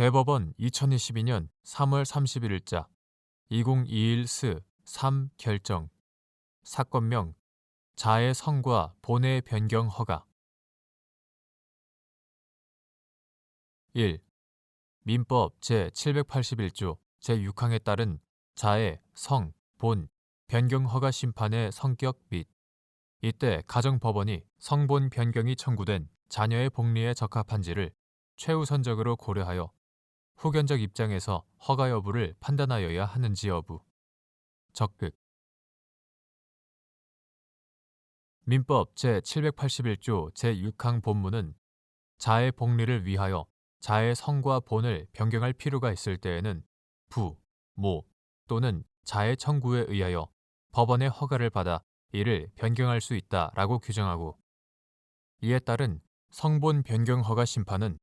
대법원 2022년 3월 31일자 2021 스 3 결정 사건명 자의 성과 본의 변경 허가 1. 민법 제781조 제6항에 따른 자의 성, 본, 변경 허가 심판의 성격 및 이때 가정법원이 성본 변경이 청구된 자녀의 복리에 적합한지를 최우선적으로 고려하여 후견적 입장에서 허가 여부를 판단하여야 하는지 여부. 적극. 민법 제781조 제6항 본문은 자의 복리를 위하여 자의 성과 본을 변경할 필요가 있을 때에는 부, 모 또는 자의 청구에 의하여 법원의 허가를 받아 이를 변경할 수 있다라고 규정하고 이에 따른 성본 변경 허가 심판은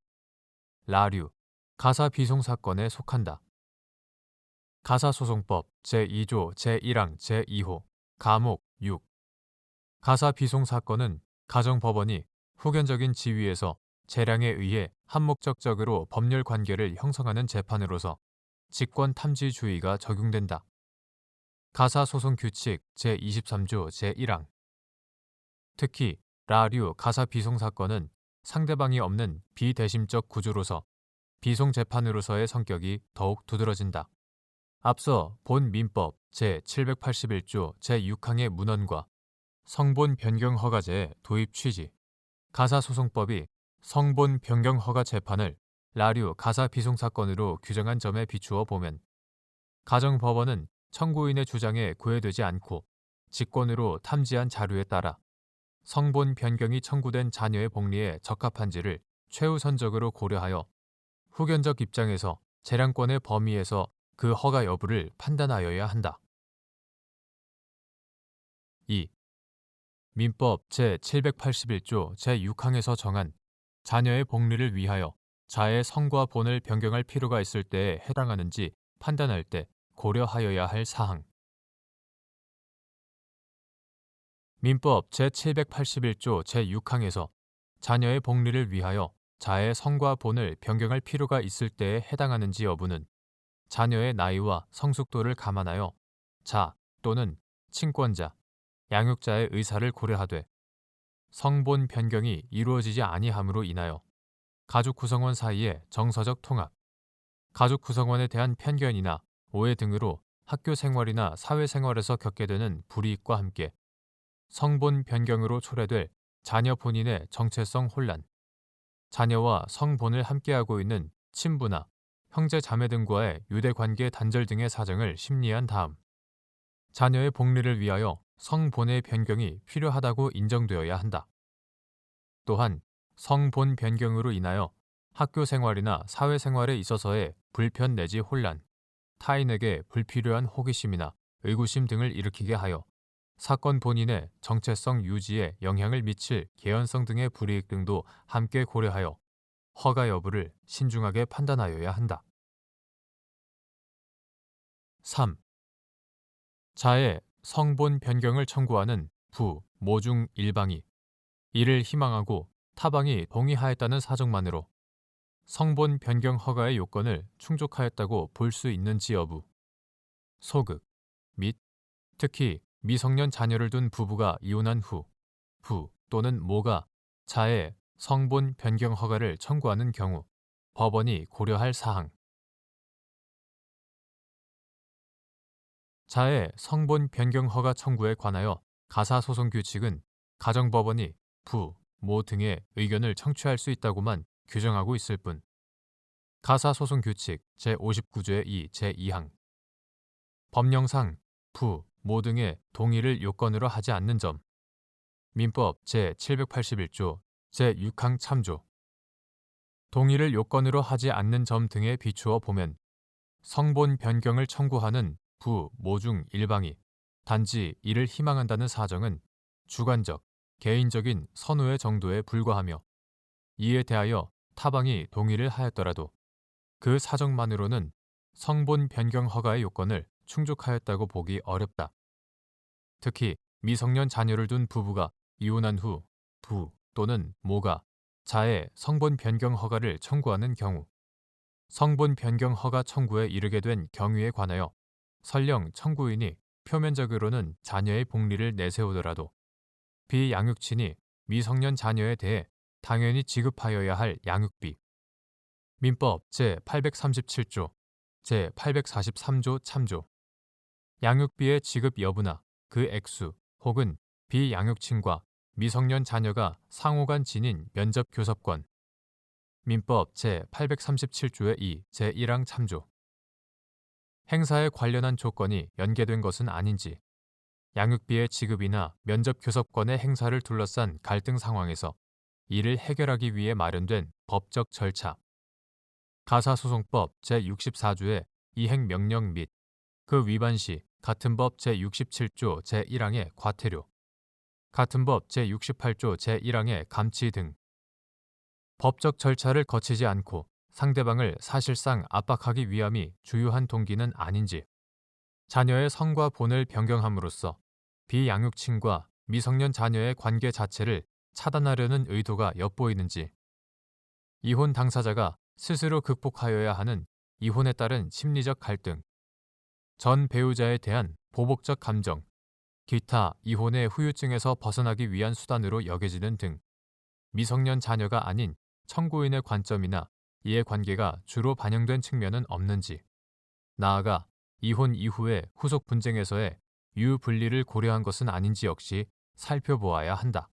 라류, 가사비송 사건에 속한다. 가사소송법 제2조 제1항 제2호 가목 6 가사비송 사건은 가정법원이 후견적인 지위에서 재량에 의해 한목적적으로 법률 관계를 형성하는 재판으로서 직권탐지주의가 적용된다. 가사소송규칙 제23조 제1항 특히 라류 가사비송 사건은 상대방이 없는 비대심적 구조로서 비송재판으로서의 성격이 더욱 두드러진다. 앞서 본 민법 제781조 제6항의 문헌과 성본 변경 허가제의 도입 취지, 가사소송법이 성본 변경 허가 재판을 라류 가사비송 사건으로 규정한 점에 비추어 보면 가정법원은 청구인의 주장에 구애되지 않고 직권으로 탐지한 자료에 따라 성본 변경이 청구된 자녀의 복리에 적합한지를 최우선적으로 고려하여 후견적 입장에서 재량권의 범위에서 그 허가 여부를 판단하여야 한다. 2. 민법 제781조 제6항에서 정한 자녀의 복리를 위하여 자의 성과 본을 변경할 필요가 있을 때에 해당하는지 판단할 때 고려하여야 할 사항. 민법 제781조 제6항에서 자녀의 복리를 위하여 자의 성과 본을 변경할 필요가 있을 때에 해당하는지 여부는 자녀의 나이와 성숙도를 감안하여 자 또는 친권자, 양육자의 의사를 고려하되 성본 변경이 이루어지지 아니함으로 인하여 가족 구성원 사이의 정서적 통합, 가족 구성원에 대한 편견이나 오해 등으로 학교 생활이나 사회 생활에서 겪게 되는 불이익과 함께 성본 변경으로 초래될 자녀 본인의 정체성 혼란, 자녀와 성본을 함께하고 있는 친부나 형제 자매 등과의 유대관계 단절 등의 사정을 심리한 다음 자녀의 복리를 위하여 성본의 변경이 필요하다고 인정되어야 한다. 또한 성본 변경으로 인하여 학교 생활이나 사회 생활에 있어서의 불편 내지 혼란, 타인에게 불필요한 호기심이나 의구심 등을 일으키게 하여 사건 본인의 정체성 유지에 영향을 미칠 개연성 등의 불이익 등도 함께 고려하여 허가 여부를 신중하게 판단하여야 한다. 3. 자의 성본 변경을 청구하는 부, 모 중 일방이 이를 희망하고 타방이 동의하였다는 사정만으로 성본 변경 허가의 요건을 충족하였다고 볼 수 있는지 여부, 소극 및 특히 미성년 자녀를 둔 부부가 이혼한 후 부 또는 모가 자의 성본 변경 허가를 청구하는 경우 법원이 고려할 사항. 자의 성본 변경 허가 청구에 관하여 가사소송 규칙은 가정법원이 부, 모 등의 의견을 청취할 수 있다고만 규정하고 있을 뿐 가사소송 규칙 제59조의 2 제2항 법령상 부, 모 등의 동의를 요건으로 하지 않는 점 민법 제781조 제6항 참조 동의를 요건으로 하지 않는 점 등에 비추어 보면 성본 변경을 청구하는 부, 모 중 일방이 단지 이를 희망한다는 사정은 주관적, 개인적인 선호의 정도에 불과하며 이에 대하여 타방이 동의를 하였더라도 그 사정만으로는 성본 변경 허가의 요건을 충족하였다고 보기 어렵다. 특히 미성년 자녀를 둔 부부가 이혼한 후 부 또는 모가 자의 성본 변경 허가를 청구하는 경우 성본 변경 허가 청구에 이르게 된 경위에 관하여 설령 청구인이 표면적으로는 자녀의 복리를 내세우더라도 비양육친이 미성년 자녀에 대해 당연히 지급하여야 할 양육비 민법 제837조, 제843조 참조 양육비의 지급 여부나 그 액수 혹은 비양육친과 미성년 자녀가 상호간 지닌 면접교섭권 민법 제837조의 2 제1항 참조 행사에 관련한 조건이 연계된 것은 아닌지 양육비의 지급이나 면접교섭권의 행사를 둘러싼 갈등 상황에서 이를 해결하기 위해 마련된 법적 절차 가사소송법 제64조의 이행명령 및 그 위반 시 같은 법 제67조 제1항의 과태료 같은 법 제68조 제1항의 감치 등 법적 절차를 거치지 않고 상대방을 사실상 압박하기 위함이 주요한 동기는 아닌지 자녀의 성과 본을 변경함으로써 비양육친과 미성년 자녀의 관계 자체를 차단하려는 의도가 엿보이는지 이혼 당사자가 스스로 극복하여야 하는 이혼에 따른 심리적 갈등 전 배우자에 대한 보복적 감정 기타 이혼의 후유증에서 벗어나기 위한 수단으로 여겨지는 등 미성년 자녀가 아닌 청구인의 관점이나 이해관계가 주로 반영된 측면은 없는지 나아가 이혼 이후의 후속 분쟁에서의 유불리를 고려한 것은 아닌지 역시 살펴보아야 한다.